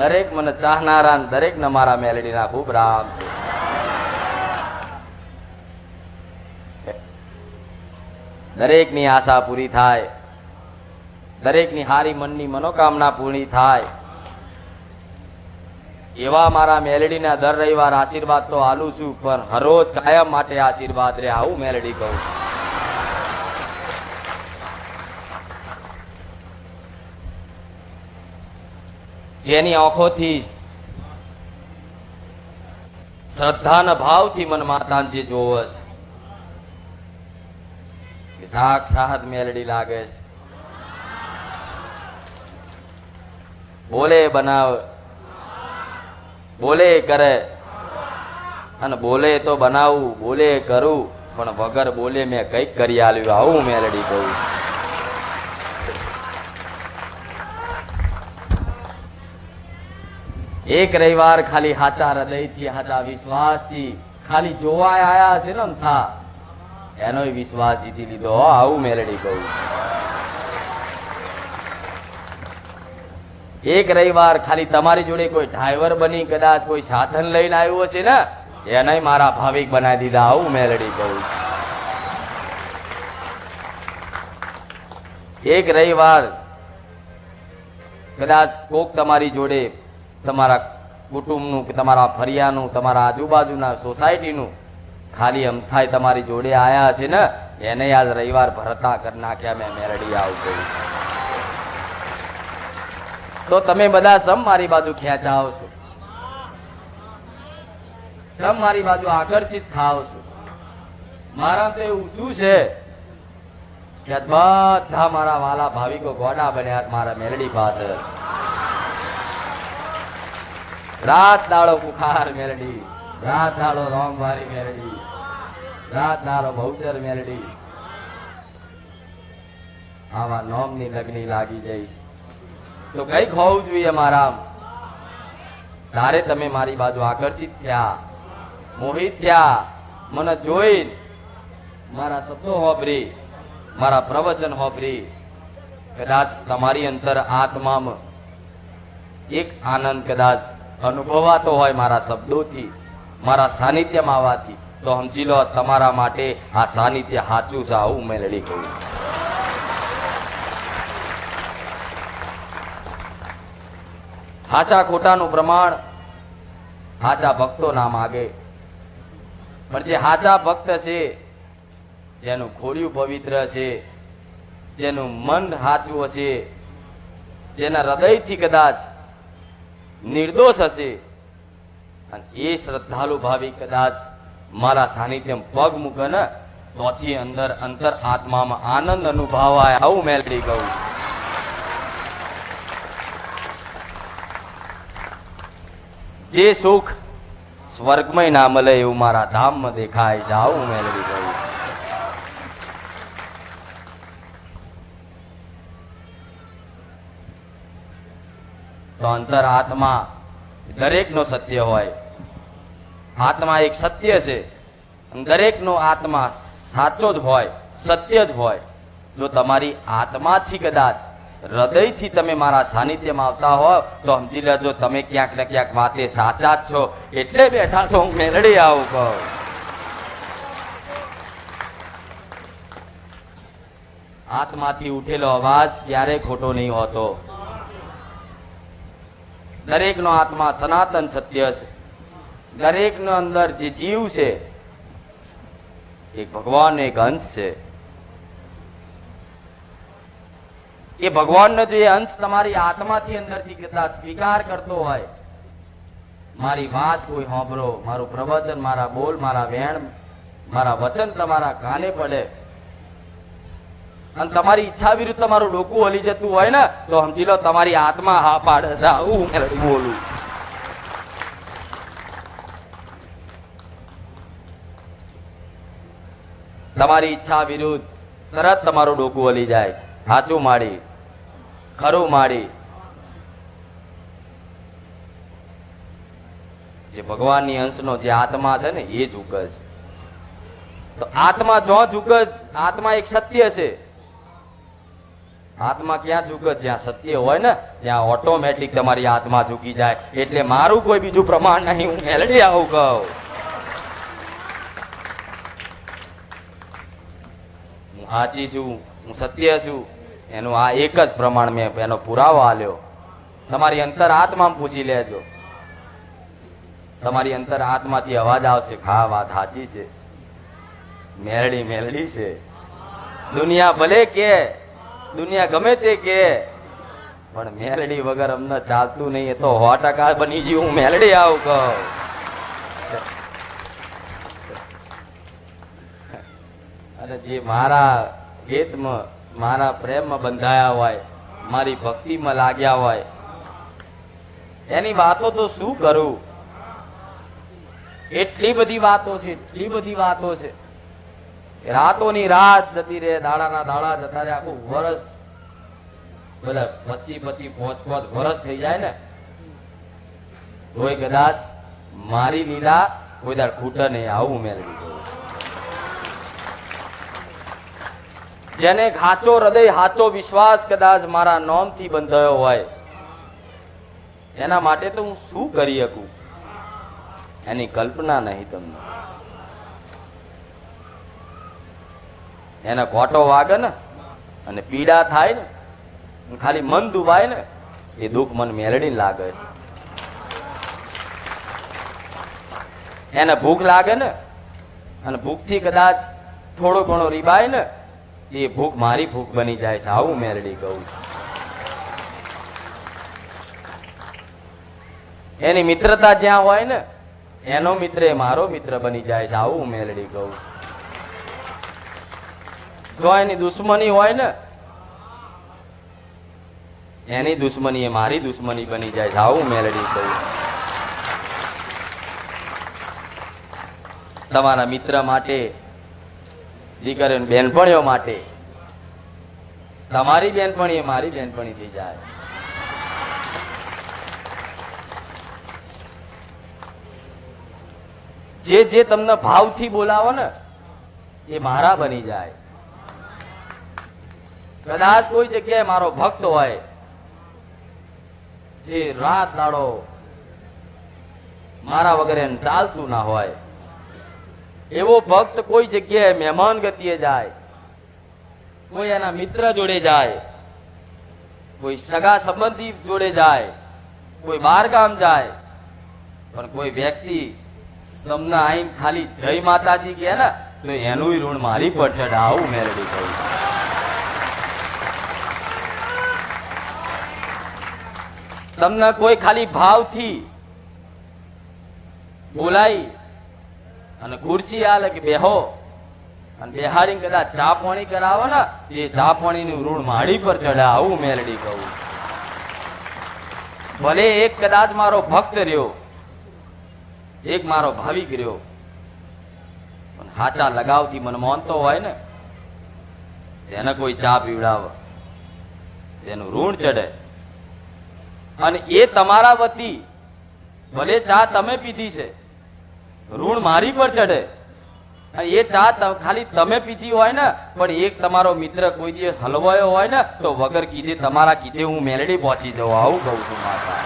દરેક મને ચાહનારા દરેક ને મારા મેલડીના ખૂબ રામ છે. દરેકની આશા પૂરી થાય, દરેકની હારી મનની મનોકામના પૂરી થાય એવા મારા મેલડીના દર રવિવાર આશીર્વાદ તો આલું છું, પણ હરોજ કાયમ માટે આશીર્વાદ રે આવું મેલડી કહું. જેની આંખોથી શ્રદ્ધાના ભાવથી મન માતાને જે જોવે છે સાક્ષાત મેલડી લાગે છે. બોલે બનાવ, બોલે કરે, અને બોલે તો બનાવું, બોલે કરું, પણ વગર બોલે મેં કઈક કરી આલ્યું આવું મેલડી કહું. એક રવિવાર ખાલી હાચા હૃદયથી હાચા વિશ્વાસથી ખાલી જોવા આયા છે ને થા એનો વિશ્વાસ જીતી લીધો આવું મેલડી કહું. એક રવિવાર ખાલી તમારી જોડે કોઈ ડ્રાઈવર બની કદાચ કોઈ સાધન લઈને આવ્યો છે ને એને મારા ભાવિક બનાવી દીધા આવું મેલડી કહું. એક રવિવાર કદાચ કોક તમારી જોડે તમારા કુટુંબનું કે તમારા ફરિયાનું તમારા આજુબાજુના સોસાયટીનું ખાલી અમથાય તમારી જોડે આયા છે ને એને આજ રવિવાર ભરતા કરી નાખ્યા મેં મેલડી આવું કહ્યું. તો તમે બધા સમ મારી બાજુ ખેંચાવ છો, સમ મારી બાજુ આકર્ષિત થાવ છો. મારા તો એવું શું છે કે બધા મારા વાલા ભાવિકો ગોડા બન્યા મારા મેલડી પાસે. રાત દાડો કુખાર મેલડી, રાત દાડો રોમવારી મેલડી, રાત દાડો બહુચર મેલડી. આવા નોમની લગ્ની લાગી જઈશ તો કઈક હોવું જોઈએ મારા. તારે તમે મારી બાજુ આકર્ષિત થયા, મોહિત થયા, મને જોઈ મારા શબ્દો હોભરી, મારા પ્રવચન હોભરી કદાચ તમારી અંતર આત્મામાં એક આનંદ કદાચ અનુભવાતો હોય મારા શબ્દોથી, મારા સાનિધ્યમાં આવવાથી, તો સમજી લો તમારા માટે આ સાનિધ્ય સાચું છે આવું મેલડી કહું. સાચા ખોટાનું પ્રમાણ સાચા ભક્તો ના માગે, પણ જે સાચા ભક્ત છે જેનું ખોડિયું પવિત્ર છે, જેનું મન સાચું હશે, જેના હૃદયથી કદાચ નિર્દોષ હશે, અને એ શ્રદ્ધાળુ ભાવી કદાચ મારા સાનિધ્યમાં પગ મૂકે ને તોથી અંદર અંતર આત્મામાં આનંદ અનુભવાય આવું મેલડી કહું. જે સુખ સ્વર્ગમાં ના મળે એવું મારા ધામમાં દેખાય છે આવું મેલડી કહું. તો અંતર આત્મા દરેકનો સત્ય હોય, આત્મા એક સત્ય છે, દરેકનો આત્મા સાચો જ હોય, સત્ય જ હોય. જો તમારી આત્માથી કદાચ હૃદયથી તમે મારા સાનિધ્યમાં આવતા હો તો સમજી લેજો તમે ક્યાંક ને ક્યાંક વાતે સાચા જ છો, એટલે બેઠા છો હું મેલડી આવું કહું. આત્માથી ઉઠેલો અવાજ ક્યારેય ખોટો નહીં હોતો. દરેકનો આત્મા સનાતન સત્ય છે. દરેકનો અંદર જે જીવ છે એક ભગવાન એક અંશ છે. એ ભગવાનનો જો એ અંશ તમારી આત્માથી અંદરથી કદાચ સ્વીકાર કરતો હોય, મારી વાત કોઈ સાંભળો, મારું પ્રવચન, મારા બોલ, મારા વેણ, મારા વચન તમારા કાને પડે અને તમારી ઈચ્છા વિરુદ્ધ તમારું ડોકું હલી જતું હોય ને તો સમજી લો તમારી આત્મા હા પાડે છે આવું બોલું. તમારી ઈચ્છા વિરુદ્ધ તરત તમારું ડોકું હલી જાય. સાચું માડી, ખરું માડી. જે ભગવાનની અંશનો જે આત્મા છે ને એ ઝુકે છે. તો આત્મા જો ઝુકે, આત્મા એક સત્ય છે. આત્મા ક્યાં ઝૂકે? જ્યાં સત્ય હોય ને ત્યાં ઓટોમેટિક તમારી આત્મા ઝૂકી જાય. એટલે મારું કોઈ બીજું પ્રમાણ નહીં, હું મેલડી આવું કહું. હું સાચી છું, હું સત્ય છું, એનું આ એક જ પ્રમાણ મેં એનો પુરાવો આલ્યો. તમારી અંતર આત્મામાં પૂછી લેજો. તમારી અંતર આત્માથી અવાજ આવશે, હા વાત સાચી છે, મેલડી મેલડી છે. દુનિયા ભલે કે, દુનિયા ગમે તે કે, પણ મેલડી વગર અમને ચાલતું નહીં. એ તો 100% બની ગયું, હું મેલડી આવું કહું. અને જે મારા હેતમાં, મારા પ્રેમમાં બંધાયા હોય, મારી ભક્તિમાં લાગ્યા હોય, એની વાતો તો શું કરું? એટલી બધી વાતો છે, એટલી બધી વાતો છે. રાતોની રાત જતી રહે, દાડાના દાડા જતા રહે, આખું વર્ષ, બધા 25 5 વર્ષ થઈ જાય ને, તોય કદાચ મારી લીલા કોઈ દાડ ખૂટે નહીં. આવું મેળવી દઉં. જેને સાચો હૃદય, સાચો વિશ્વાસ કદાચ મારા નામથી બંધાયો હોય, એના માટે તો હું શું કરી શકું એની કલ્પના નહીં તમને. એને કોટો વાગે ને અને પીડા થાય ને, ખાલી મન દુભાય ને, એ દુઃખ મન મેલડીને લાગે છે. એને ભૂખ લાગે ને અને ભૂખથી કદાચ થોડો ઘણો રીબાય ને, એ ભૂખ મારી ભૂખ બની જાય છે. આવું મેલડી કહું છું. એની મિત્રતા જ્યાં હોય ને, એનો મિત્ર એ મારો મિત્ર બની જાય છે. આવું મેલડી કહું છું. જો એની દુશ્મની હોય ને, એની દુશ્મની એ મારી દુશ્મની બની જાય છે. આવું મેલડી કહું છું. તમારા મિત્ર માટે, દીકરીઓ બેનપણીઓ માટે, તમારી બેનપણી એ મારી બેનપણી થઈ જાય. જે જે તમને ભાવથી બોલાવો ને, એ મારા બની જાય. કદાચ કોઈ જગ્યાએ મારો ભક્ત હોય, જે રાત દાડો મારા વગર એને ચાલતું ના હોય, એવો ભક્ત કોઈ જગ્યાએ મહેમાન ગતિએ જાય, કોઈ એના મિત્ર જોડે જાય, કોઈ સગા સંબંધી જોડે જાય, કોઈ બહાર ગામ જાય, પણ કોઈ વ્યક્તિ તમને આઈને ખાલી જય માતાજી કહે ને, તો એનું ઋણ મારી પર ચડે. આવું મેલડી કહું. તમને કોઈ ખાલી ભાવથી બોલાઈ અને ખુરશી આલે કે બેહો, અને બેહાડીને કદાચ ચા પાણી કરાવો ને, એ ચા પાણીનું ઋણ મારી પર ચડે. આવું મેલડી કહું. ભલે એક કદાચ મારો ભક્ત રહ્યો, એક મારો ભાવિક રહ્યો, પણ હાચા લગાવથી મને માનતો હોય ને, તેને કોઈ ચા પીવડાવે, તેનું ઋણ ચડે. અને એ તમારા વતી ભલે ચા તમે પીધી છે, ઋણ મારી પર ચડે. અને એ ચા ખાલી તમે પીધી હોય ને, પણ એક તમારો મિત્ર કોઈ દિવસ હલવાયો હોય ને, તો વગર કીધે તમારા કીધે હું મેલડી પહોંચી જાઉં. આવું કહું છું માતા.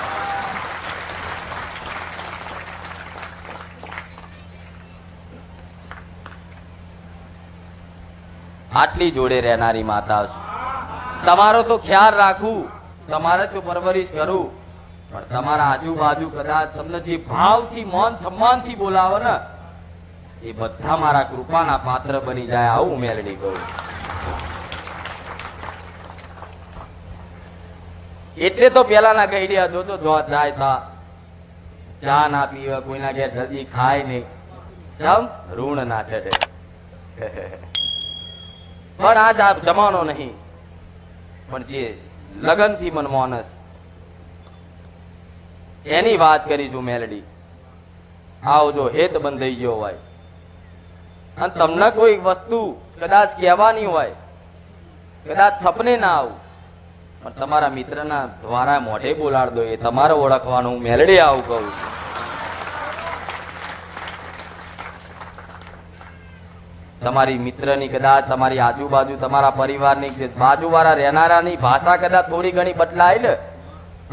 આટલી જોડે રહેનારી માતા છું. તમારો તો ખ્યાલ રાખું, તમારે તો પરવરિશ કરું, પણ તમારા આજુબાજુ કદાચ તમને જે ભાવથી માન સન્માનથી બોલાવો ને, એ બધા મારા કૃપાના પાત્ર બની જાય. આવું મેલડી કહું. એટલે તો પેલાના કહીડ્યા જોજો, જો જાય તા ચા ના પીવે, કોઈના ઘેર જલ્દી ખાય નહીં, સમ ઋણ ના ચડે. પણ આજ આ જમાનો નહીં, પણ જે લગનથી મન માનસ એની વાત કરીશું મેલડી. આવો જો હેત બંધાઈ ગયો હોય અને તમને કોઈ વસ્તુ કદાચ કહેવાની હોય, કદાચ સપને ના આવું, પણ તમારા મિત્રના દ્વારા મોઢે બોલાડ દો, એ તમારે ઓળખવાનું. હું મેલડી આવું કહું છું. તમારી મિત્રની કદાચ તમારી આજુબાજુ તમારા પરિવારની બાજુવાળા રહેનારાની ભાષા કદાચ થોડી ઘણી બદલાય ને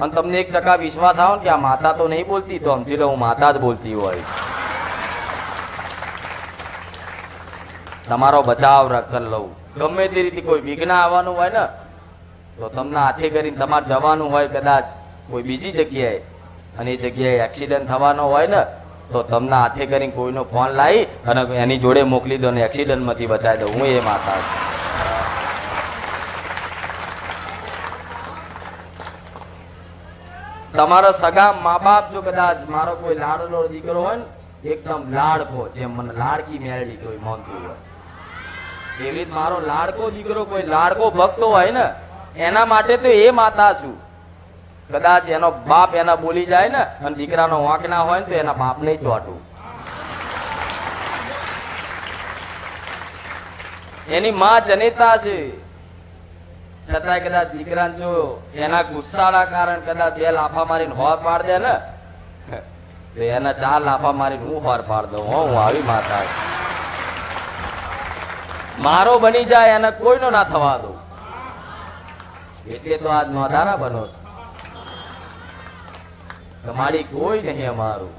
અને તમને 1% વિશ્વાસ આવે ને કે આ માતા તો નહીં બોલતી, તો સમજી લો હું માતા જ બોલતી હોય. તમારો બચાવ કરી લઉં. ગમે તે રીતે કોઈ વિઘ્ન આવવાનું હોય ને તો તમને હાથે કરીને તમારે જવાનું હોય કદાચ કોઈ બીજી જગ્યાએ, અને એ જગ્યાએ એક્સિડન્ટ થવાનો હોય ને તો તમને હાથે કરીને કોઈનો ફોન લાવી અને એની જોડે મોકલી દો ને એક્સિડન્ટમાંથી બચાવી દો. હું એ માતા છું. તમારો સગા મા બાપ જો કદાચ મારો કોઈ લાડલો દીકરો હોય ને એકદમ લાડકો, જેમ મને લાડકી મેળવી કોઈ માનતું હોય એવી રીતે મારો લાડકો દીકરો કોઈ લાડકો ભક્તો હોય ને એના માટે તો એ માતા છું. કદાચ એનો બાપ એના બોલી જાય ને અને દીકરાનો વાંક ના હોય ને તો એના બાપ ને ચોટું. એની માં જનેતા છે છતાંય કદાચ દીકરાને જો એના ગુસ્સાના કારણ કદાચ 2 લાફા મારીને હોર પાડ દે ને તો એના 4 લાફા મારીને હું હોર પાડ દઉં. હું આવી માતા મારો બની જાય એને કોઈનો ના થવા દઉં. એટલે તો આજ નોધારા બનો છો. તમારી કોઈ નહીં અમારું,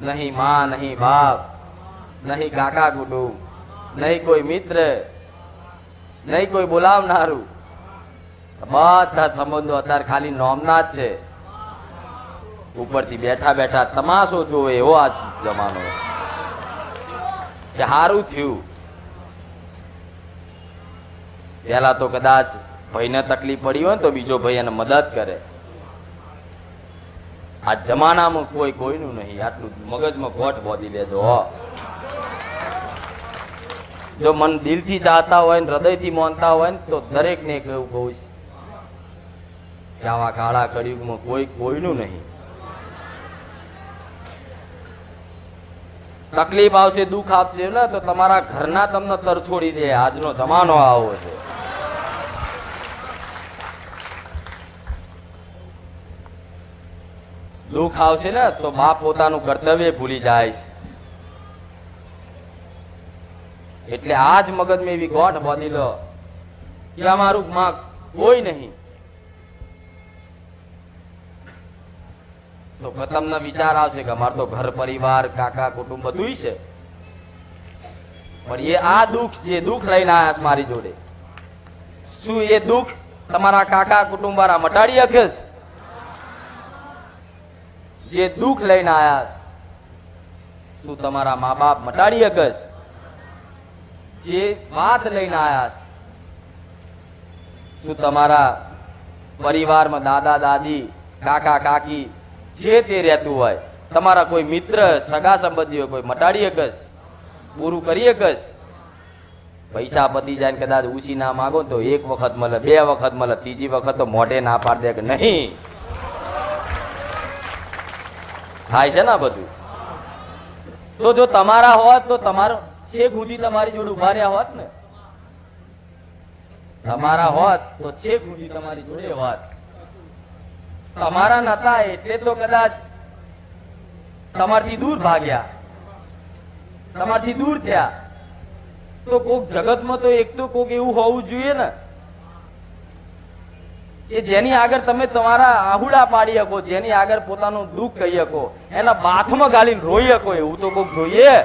નહીં માં, નહીં બાપ, નહીં કાકા કુટુંબ, નહીં કોઈ મિત્ર, નહીં કોઈ બોલાવનારું. બધા સંબંધો અત્યારે ખાલી નોમના જ છે. ઉપરથી બેઠા બેઠા તમાશો જોવે એવો આ જમાનો કે સારું થયું. પેલા તો કદાચ ભાઈને તકલીફ પડી હોય ને તો બીજો ભાઈ એને મદદ કરે. આ જમાનામાં કોઈ કોઈનું નહીં. આટલું મગજમાં ગોઠ બોધી લેજો. જો મન દિલથી ચાહતા હોય ને હૃદયથી માનતા હોય ને તો દરેકને એવું કહું કે આવા કાળા કળિયુગમાં કોઈ કોઈનું નહીં. તકલીફ આવશે, દુઃખ આપશે ને તો તમારા ઘરના તમને તરછોડી દે. આજનો જમાનો આવો છે. દુઃખ આવશે ને તો બાપ પોતાનું કર્તવ્ય ભૂલી જાય છે. એટલે આજ મગજમાં એવી ગોઠ બાંધી લો કે અમારું માં કોઈ નહીં. તો તમને વિચાર આવશે કે અમાર તો ઘર પરિવાર કાકા કુટુંબ બધું છે, પણ એ આ દુઃખ જે દુઃખ લઈને આવ્યા છે મારી જોડે, શું એ દુઃખ તમારા કાકા કુટુંબ વાળા મટાડી શકે છે? જે દુઃખ લઈને આવ્યા છે શું તમારા મા બાપ મટાડી શકે છે? જે વાત લઈને આવ્યા છે શું તમારા પરિવારમાં દાદા દાદી કાકા કાકી જે તે રહેતું હોય તમારા કોઈ મિત્ર સગા સંબંધીઓ કોઈ મટાડી શકે છે? પૂરું કરી શકે છે? પૈસા પતી જાય ને કદાચ ઉછી ના માગો તો 1 વખત મળે, 2 વખત મળે, ત્રીજી વખત તો મોઢે ના પાડ દે કે નહીં. થાય છે ને બધું. તો જો તમારા હોત તો તમારો છેક સુધી તમારી જોડે ઉભા રહ્યા હોત ને. તમારા હોત તો છેક સુધી તમારી જોડે હોત. તમારા નતા એટલે તો કદાચ તમારથી દૂર ભાગ્યા, તમારથી દૂર થયા. તો કોક જગતમાં તો એક તો કોક એવું હોવું જોઈએ ને કે જેની આગળ તમે તમારા આહુડા પાડી શકો, જેની આગળ પોતાનું દુઃખ કહી શકો, એના બાથમાં ગાલીને રોઈ શકો, એવું તો કોક જોઈએ.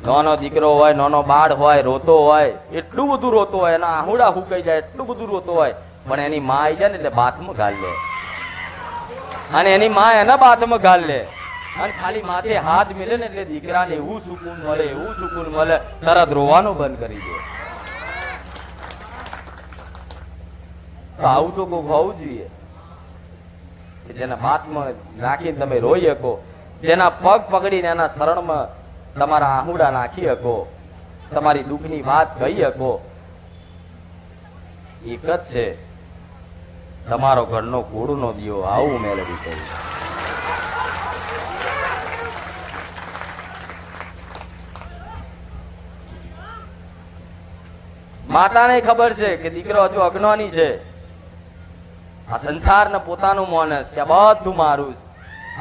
નાનો દીકરો હોય, નાનો બાળ હોય, રોતો હોય, એટલું બધું રોતો હોય, એના આહુડા હુકાઈ જાય, એટલું બધું રોતો હોય, પણ એની માં આવી જાય ને એટલે બાથમાં ગાલ લે, અને એની માં એના બાથમાં ગાલ લે, અને ખાલી માથે હાથ મિલે ને એટલે દીકરાને એવું સુકૂન મળે, એવું સુકૂન મળે, તરત રોવાનું બંધ કરી દે. તો આવું તો કોઈ હોવું જોઈએ કે જેના બાથમાં નાખીને તમે રોઈ શકો, જેના પગ પકડીને એના શરણમાં તમારા આહુડા નાખી શકો, તમારી દુઃખની વાત કહી શકો. એક જ છે તમારો ઘરનો કુળનો દિયો. આવું મેલડી કહ્યું. માતાને ખબર છે કે દીકરો હજુ અજ્ઞાની છે, આ સંસારને પોતાનું માનસ કે બધું મારું છે,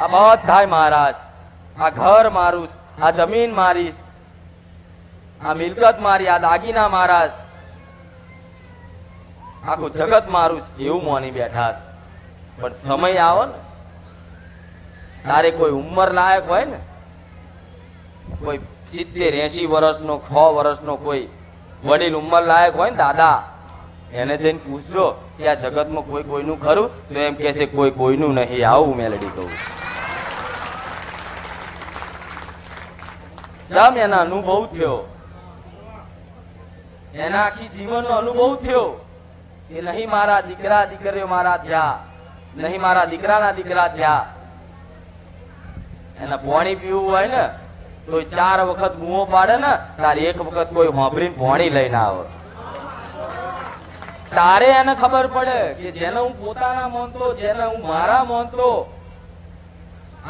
આ બધાય મહારાજ, આ ઘર મારું, આ જમીન મારી, આ મિલકત મારી, આ દાગીના મહારાજ, આખું જગત મારું એવું મોની બેઠા છે. પણ સમય આવો ને તારે કોઈ ઉંમર લાયક હોય ને, કોઈ 70-80 વર્ષનો 100 વર્ષનો કોઈ વડીલ ઉંમર લાયક હોય ને દાદા, એને જઈને પૂછજો કે આ જગતમાં કોઈ કોઈનું ખરું, તો એમ કહે છે કોઈ કોઈનું નહીં. આવું મેલડી કહું. જમ એના અનુભવ થયો, એના આખી જીવનનો અનુભવ થયો કે નહીં મારા દીકરા દીકરીઓ મારા થયા, નહીં મારા દીકરાના દીકરા થયા. એને પાણી પીવું હોય ને તો 4 વખત બૂમો પાડે ને, તારે એક વખત કોઈ હોંભરીને પાણી લઈને આવે. તારે એને ખબર પડે કે જેને હું પોતાના માનતો, જેને હું મારા માનતો,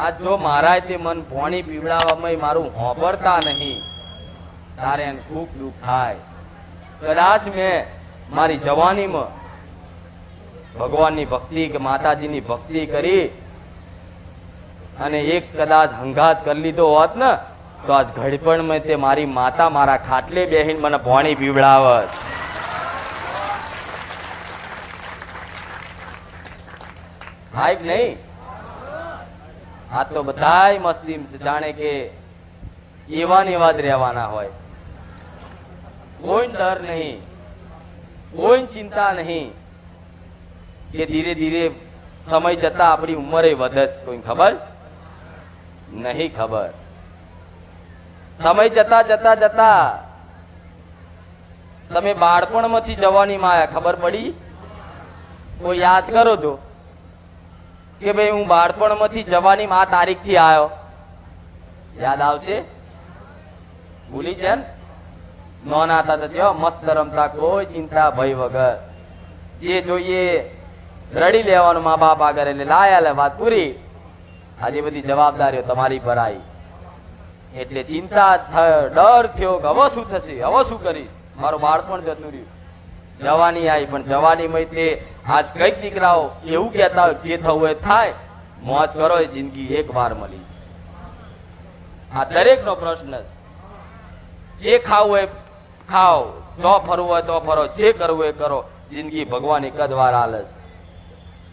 આજ જો મારા તે મન પાણી પીવડાવવામાં મારું હોંભરતા નહીં, તારે એને ખૂબ દુઃખ થાય. કદાચ મેં મારી જવાનીમાં ભગવાનની ભક્તિ કે માતાજીની ભક્તિ કરી અને એક કદાચ હંગાત કરી લીધો હોત ને, તો આજ ઘડપણમાં તે મારી માતા મારા ખાટલે બેહીને મને પાણી પીવડાવત. હાય કે નહીં? આ તો બધાય મસ્તી જાણે કે એવા ને એવા જ રહેવાના હોય. કોઈ ડર નહીં, કોઈ ચિંતા નહીં કે ધીરે ધીરે સમય જતા આપણી ઉંમરે વધે. કોઈ ખબર નહીં? ખબર. સમય જતા જતા જતા તમે બાળપણમાંથી જવાનીમાં આયા, ખબર પડી? કોઈ યાદ કરો છો કે ભાઈ હું બાળપણમાંથી જવાનીમાં આ તારીખથી આવ્યો? યાદ આવશે? ભૂલી છે ને? નોના હતા તો જેવા મસ્ત રમતા, કોઈ ચિંતા ભય વગર, જે જોઈએ રડી લેવાનું મા બાપ આગળ, એટલે લાયા લે વાત પૂરી. આજે બધી જવાબદારીઓ તમારી પર આવી એટલે ચિંતા ડર થયો કે હવે શું થશે, હવે શું કરીશ, મારું બાળપણ જતું રહ્યું. જવાની આવી, પણ જવાનીમાં તે આજ કઈક દીકરાઓ એવું કહેતા હોય જે થવું એ થાય, મોજ કરો, એ જિંદગી એક વાર મળી છે. આ દરેકનો પ્રશ્ન છે. જે ખાવું હોય ખાઓ, જો ફરવું હોય તો ફરો, જે કરવું એ કરો, જિંદગી ભગવાન એક જ વાર આલે છે.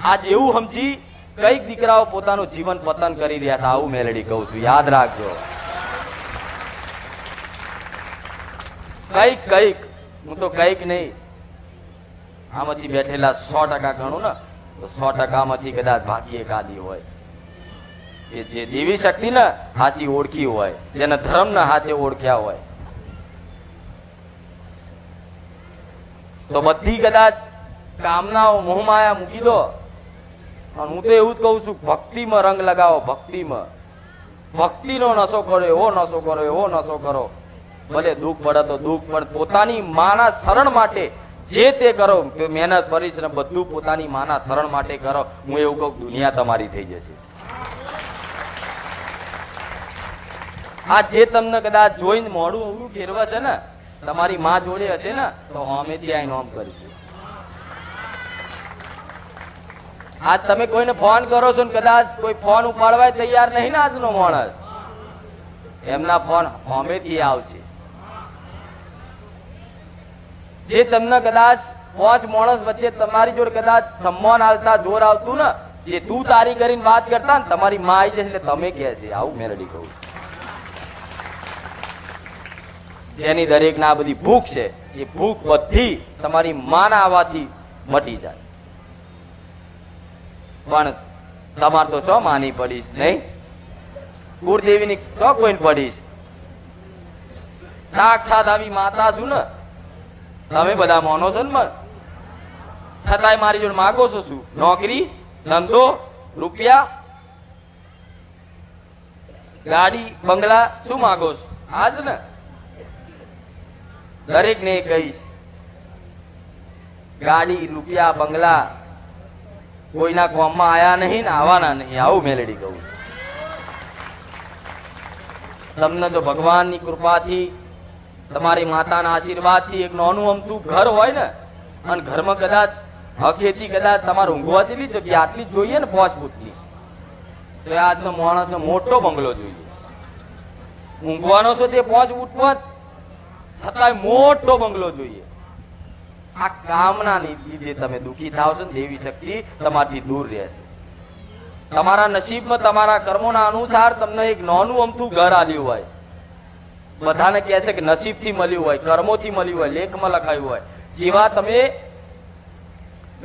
આજ એવું સમજી કઈક દીકરાઓ પોતાનું જીવન પતન કરી રહ્યા છે. આવું મેલડી કહું છું, યાદ રાખજો. કઈક કઈક, હું તો કઈક નહીં, આમાંથી બેઠેલા 100% ગણું ને તો 100% માંથી કદાચ બાકી એકાદી હોય કે જે દેવી શક્તિ ને સાચી ઓળખી હોય, જેને ધર્મ ને સાચે ઓળખ્યા હોય. તો બધી કદાચ કામનાઓ મોહમાયા મૂકી દો. અને હું તો એવું જ કહું છું, ભક્તિમાં રંગ લગાવો. ભક્તિમાં, ભક્તિનો નશો કરો, એવો નશો કરો, એવો નશો કરો. ભલે દુઃખ પડે તો દુઃખ, પણ પોતાની માના શરણ માટે જે તે કરો, મહેનત પરિશ્રમ બધું પોતાની માના શરણ માટે કરો. હું એવું કહું, દુનિયા તમારી થઈ જશે. આ જે તમને કદાચ જોઈને મોડું અવળું ફેરવશે ને, તમારી માં જોડે હશે ને, તો અમેથી આઈને ઓમ કરીશું. આજ તમે કોઈને ફોન કરો છો ને કદાચ કોઈ ફોન ઉપાડવા તૈયાર નહીં ને આજનો માણસ, એમના ફોન અમેથી આવશે. જે તમને કદાચ 5 માણસ વચ્ચે તમારી જોડે કદાચ સન્માન આલતા જોર આવતું ને, જે તું તારી કરીને વાત કરતા ને, તમારી માં આવી જશે એટલે તમે કહે છે. આવું મેલડી કહું. જેની દરેક ના બધી ભૂખ છે, એ ભૂખ બધી તમારી માના આવવાથી મટી જાય. પણ તમારે તો ચો માની પડીશ નહીં, કુળદેવીની ચો કોઈને પડીશ. સાક્ષાત આવી માતા છું ને, તમે બધા માનો છો ને, છતાંય મારી જોડે માગો છો શું? નોકરી, ધંધો, રૂપિયા, ગાડી, બંગલા, શું માગો છો? આજ ને દરેક ને કહીશ, ગાડી, રૂપિયા, બંગલા કોઈના કોમમાં આયા નહીં ને આવવાના નહીં. આવું મેલડી કહું. તમને જો ભગવાનની કૃપાથી, તમારી માતાના આશીર્વાદથી એક નાનું અમથું ઘર હોય ને, અને ઘરમાં કદાચ હકેથી કદાચ તમારે ઊંઘવા જેટલી જગ્યા આટલી જ જોઈએ ને, 5 ફૂટની, તો આજનો માણસનો મોટો બંગલો જોઈએ. ઊંઘવાનો છો તે 5 ફૂટ છતાંય મોટો બંગલો જોઈએ. આ કામના લીધે તમે દુઃખી થાવ છો ને દેવી શક્તિ તમારથી દૂર રહેશે. તમારા નસીબમાં તમારા કર્મોના અનુસાર તમને એક નાનું અમથું ઘર આલ્યું હોય. બધાને કહે છે કે નસીબથી મળ્યું હોય, કર્મોથી મળ્યું હોય, લેખમાં લખાયું હોય. જેવા તમે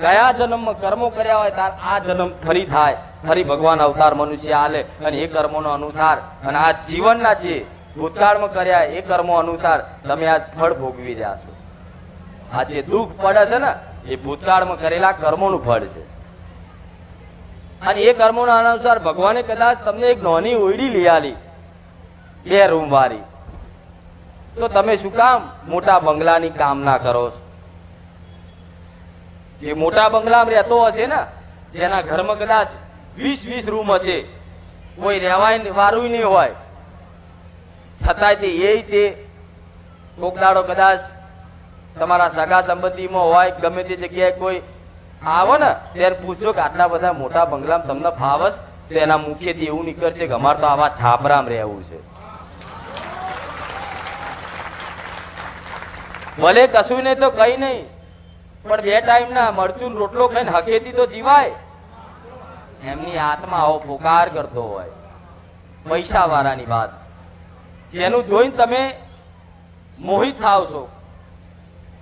ગયા જન્મમાં કર્મો કર્યા હોય ત્યારે આ જન્મ ફરી થાય, ફરી ભગવાન અવતાર મનુષ્ય આલે અને એ કર્મોનો અનુસાર અને આ જીવનના જે ભૂતકાળમાં કર્યા એ કર્મો અનુસાર તમે આજ ફળ ભોગવી રહ્યા છો. આ જે દુઃખ પડે છે ને એ ભૂતકાળમાં કરેલા કર્મોનું ફળ છે. અને એ કર્મોના અનુસાર ભગવાને કદાચ તમને એક નાની ઓયડી લઈ આલી 2 રૂમ વાળી, તો તમે શું કામ મોટા બંગલાની કામના કરો છો? જે મોટા બંગલામાં રહેતો હશે ને, જેના ઘરમાં કદાચ 20 રૂમ હશે, કોઈ રહેવાય વારું નહીં હોય, છતાંય તે કોક દાડો કદાચ તમારા સગા સંબંધીમાં હોય, ગમે તે જગ્યાએ કોઈ આવો ને ત્યારે પૂછજો કે આટલા બધા મોટા બંગલામાં તમને ફાવસ? તો એના મુખ્યથી એવું નીકળશે કે અમારે તો આવા છાપરામ રહેવું છે. ભલે કશું નહીં તો કઈ નહીં, પણ 2 ટાઈમના મરચું રોટલો ખાઈને હકેથી તો જીવાય. એમની આત્મા આવો પોકાર કરતો હોય. પૈસા વાળાની વાત, જેનું જોઈને તમે મોહિત થાવ છો,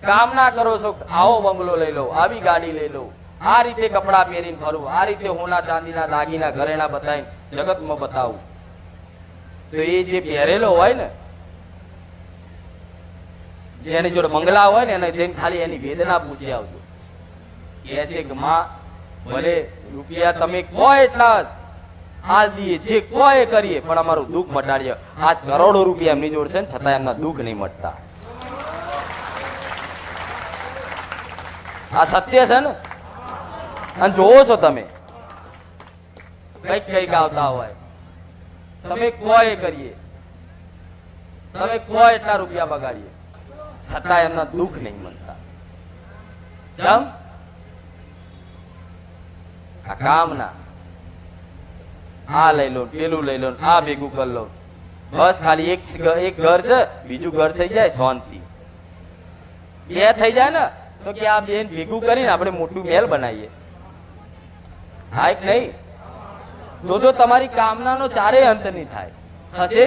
કામના કરો છો, આવો બંગલો લઈ લો, આવી ગાડી લઈ લો, આ રીતે કપડા પહેરીને ફરવું, આ રીતે હોના ચાંદીના દાગીના ઘરેણા બતાવીને જગતમાં બતાવું. તો એ જે પહેરેલો હોય ને, જેની જોડે બંગલા હોય ને, એને જઈને ખાલી એની વેદના પૂછી આવજો. કહે છે કે માં ભલે રૂપિયા તમે કહો એટલા હાલ દઈએ, જે કહો એ કરીએ, પણ અમારું દુઃખ મટાડીએ. આજ કરોડો રૂપિયા એમની જોડે છે ને, છતાં એમના દુઃખ નહીં મટતા. આ સત્ય છે ને. અને જોવો છો તમે કઈક આવતા હોય, તમે કહો એ કરીએ, તમે કહો એટલા રૂપિયા બગાડીએ, છતાં એમના દુઃખ નહીં મનતા. જમ આ કામના આ લઈ લો, પેલું લઈ લો, આ ભેગું કરી લો, બસ ખાલી એક ઘર છે, બીજું ઘર થઈ જાય શાંતિ. 2 થઈ જાય ને તો કે આ બેન ભેગું કરીને આપણે મોટું મહેલ બનાવીએ. હા કે નહીં? જોજો તમારી કામનાનો ચારેય અંત નહીં થાય. થશે?